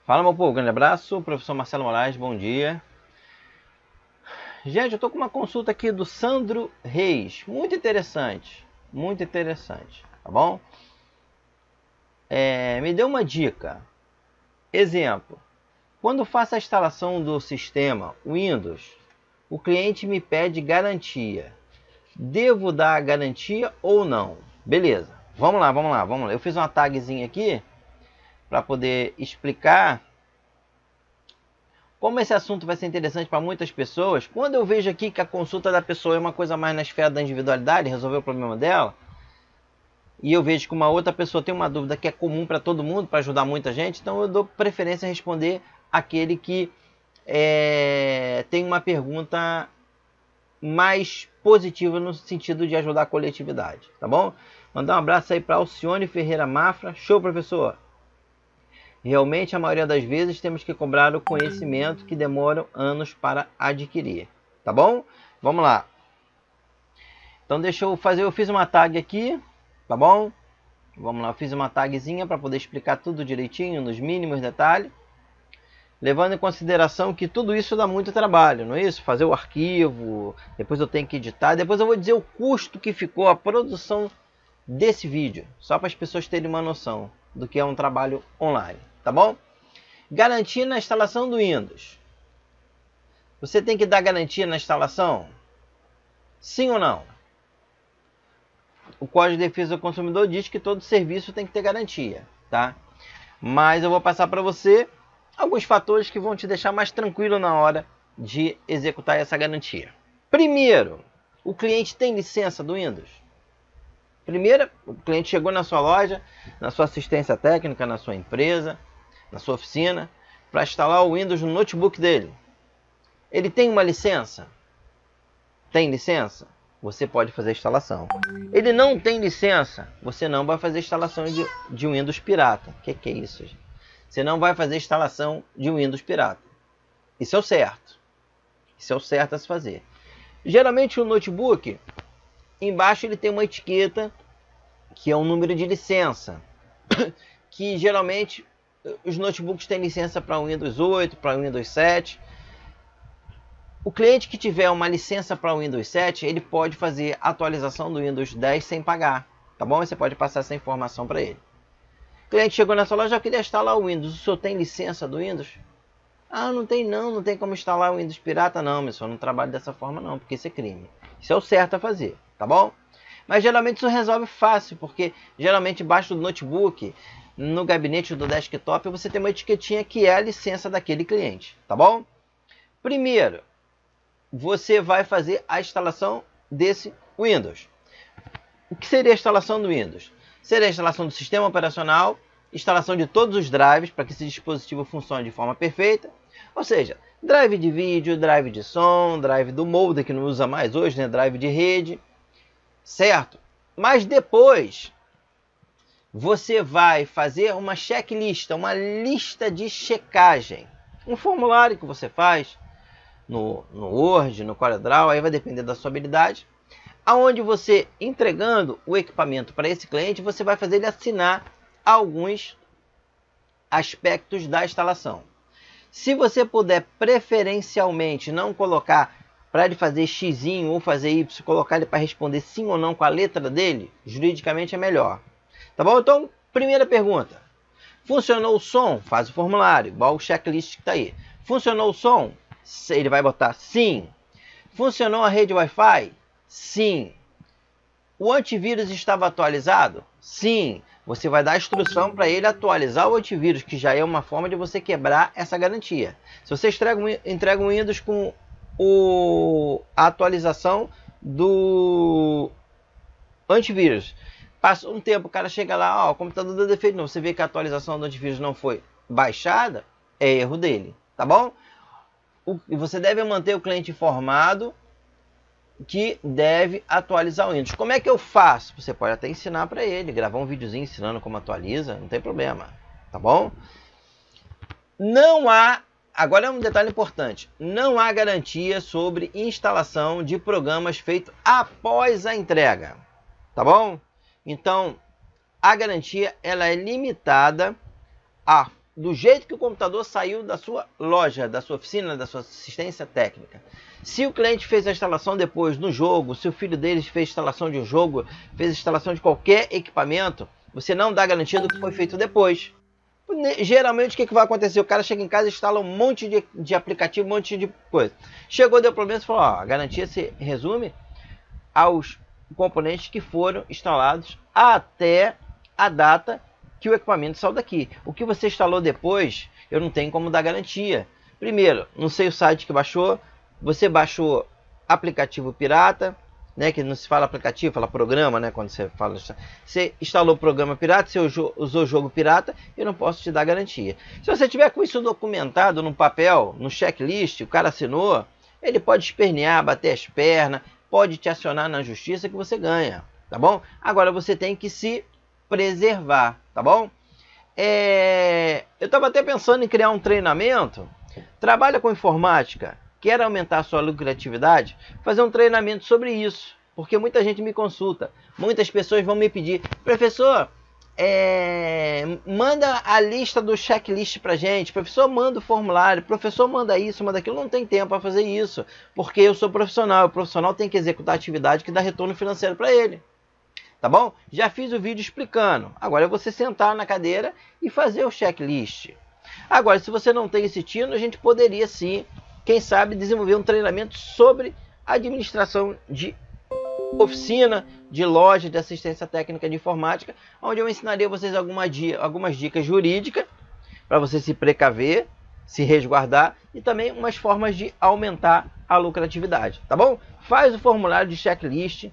Fala, meu povo, grande abraço, professor Marcelo Moraes, bom dia. Gente, eu tô com uma consulta aqui do Sandro Reis, muito interessante, tá bom? Me deu uma dica. Exemplo, quando faço a instalação do sistema Windows, o cliente me pede garantia. Devo dar a garantia ou não? Beleza, vamos lá. Eu fiz uma tagzinha aqui para poder explicar como esse assunto vai ser interessante para muitas pessoas. Quando eu vejo aqui que a consulta da pessoa é uma coisa mais na esfera da individualidade, resolver o problema dela, e eu vejo que uma outra pessoa tem uma dúvida que é comum para todo mundo, para ajudar muita gente, então eu dou preferência a responder aquele que tem uma pergunta mais positiva no sentido de ajudar a coletividade, tá bom? Mandar um abraço aí para Alcione Ferreira Mafra. Show, professor! Realmente, a maioria das vezes, temos que cobrar o conhecimento que demoram anos para adquirir. Tá bom? Vamos lá. Então, deixa eu fazer. Eu fiz uma tag aqui. Tá bom? Vamos lá. Eu fiz uma tagzinha para poder explicar tudo direitinho, nos mínimos detalhes. Levando em consideração que tudo isso dá muito trabalho, não é isso? Fazer o arquivo, depois eu tenho que editar. Depois eu vou dizer o custo que ficou a produção desse vídeo. Só para as pessoas terem uma noção do que é um trabalho online. Tá bom? Garantia na instalação do Windows. Você tem que dar garantia na instalação? Sim ou não? O Código de Defesa do Consumidor diz que todo serviço tem que ter garantia, tá? Mas eu vou passar para você alguns fatores que vão te deixar mais tranquilo na hora de executar essa garantia. Primeiro, o cliente tem licença do Windows? Primeiro, o cliente chegou na sua loja, na sua assistência técnica, na sua empresa, na sua oficina, para instalar o Windows no notebook dele. Ele tem uma licença? Tem licença? Você pode fazer a instalação. Ele não tem licença? Você não vai fazer a instalação de um Windows pirata. O que é isso, gente? Você não vai fazer a instalação de um Windows pirata. Isso é o certo. Isso é o certo a se fazer. Geralmente o notebook, embaixo ele tem uma etiqueta que é um número de licença. Que geralmente os notebooks têm licença para Windows 8, para Windows 7. O cliente que tiver uma licença para Windows 7, ele pode fazer a atualização do Windows 10 sem pagar. Tá bom? Você pode passar essa informação para ele. O cliente chegou na sua loja, já queria instalar o Windows. O senhor tem licença do Windows? Ah, não tem como instalar o Windows pirata não, meu senhor. Não trabalho dessa forma não, porque isso é crime. Isso é o certo a fazer, tá bom? Mas geralmente isso resolve fácil, porque geralmente embaixo do notebook, no gabinete do desktop, você tem uma etiquetinha que é a licença daquele cliente, tá bom? Primeiro, você vai fazer a instalação desse Windows. O que seria a instalação do Windows? Seria a instalação do sistema operacional, instalação de todos os drives para que esse dispositivo funcione de forma perfeita. Ou seja, drive de vídeo, drive de som, drive do modem, que não usa mais hoje, né? Drive de rede, certo? Mas depois você vai fazer uma checklist, uma lista de checagem. Um formulário que você faz no Word, no CorelDRAW, aí vai depender da sua habilidade. Aonde você, entregando o equipamento para esse cliente, você vai fazer ele assinar alguns aspectos da instalação. Se você puder preferencialmente não colocar para ele fazer X ou fazer Y, colocar ele para responder sim ou não com a letra dele, juridicamente é melhor. Tá bom? Então, primeira pergunta. Funcionou o som? Faz o formulário, igual o checklist que está aí. Funcionou o som? Ele vai botar sim. Funcionou a rede Wi-Fi? Sim. O antivírus estava atualizado? Sim. Você vai dar a instrução para ele atualizar o antivírus, que já é uma forma de você quebrar essa garantia. Se você entrega um Windows com a atualização do antivírus, passa um tempo, o cara chega lá, ó, o computador deu defeito, não, você vê que a atualização do antivírus não foi baixada, é erro dele, tá bom? E você deve manter o cliente informado que deve atualizar o Windows. Como é que eu faço? Você pode até ensinar para ele, gravar um videozinho ensinando como atualiza, não tem problema, tá bom? Não há, agora é um detalhe importante, não há garantia sobre instalação de programas feitos após a entrega, tá bom? Então, a garantia ela é limitada a do jeito que o computador saiu da sua loja, da sua oficina, da sua assistência técnica. Se o cliente fez a instalação depois no jogo, se o filho deles fez instalação de um jogo, fez instalação de qualquer equipamento, você não dá garantia do que foi feito depois. Geralmente o que vai acontecer? O cara chega em casa e instala um monte de aplicativo, um monte de coisa. Chegou, deu problema, você falou, ó, a garantia se resume aos componentes que foram instalados até a data que o equipamento saiu daqui. O que você instalou depois, eu não tenho como dar garantia. Primeiro, não sei o site que baixou, você baixou aplicativo pirata, né, que não se fala aplicativo, fala programa, né, quando você fala, você instalou programa pirata, você usou jogo pirata, eu não posso te dar garantia. Se você tiver com isso documentado num papel, no checklist, o cara assinou, ele pode espernear, bater as pernas, pode te acionar na justiça que você ganha, tá bom? Agora você tem que se preservar, tá bom? Eu estava até pensando em criar um treinamento. Trabalha com informática, quer aumentar a sua lucratividade, fazer um treinamento sobre isso, porque muita gente me consulta, muitas pessoas vão me pedir, professor, manda a lista do checklist pra gente, professor, manda o formulário, professor, manda isso, manda aquilo. Não tem tempo para fazer isso, porque eu sou profissional, o profissional tem que executar a atividade que dá retorno financeiro para ele. Tá bom? Já fiz o vídeo explicando. Agora é você sentar na cadeira e fazer o checklist. Agora, se você não tem esse tino, a gente poderia sim, quem sabe, desenvolver um treinamento sobre administração de oficina, de loja, de assistência técnica de informática, onde eu ensinaria vocês algumas dicas jurídicas para você se precaver, se resguardar e também umas formas de aumentar a lucratividade. Tá bom? Faz o formulário de checklist,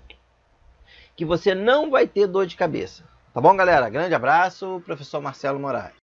que você não vai ter dor de cabeça. Tá bom, galera? Grande abraço, professor Marcelo Moraes.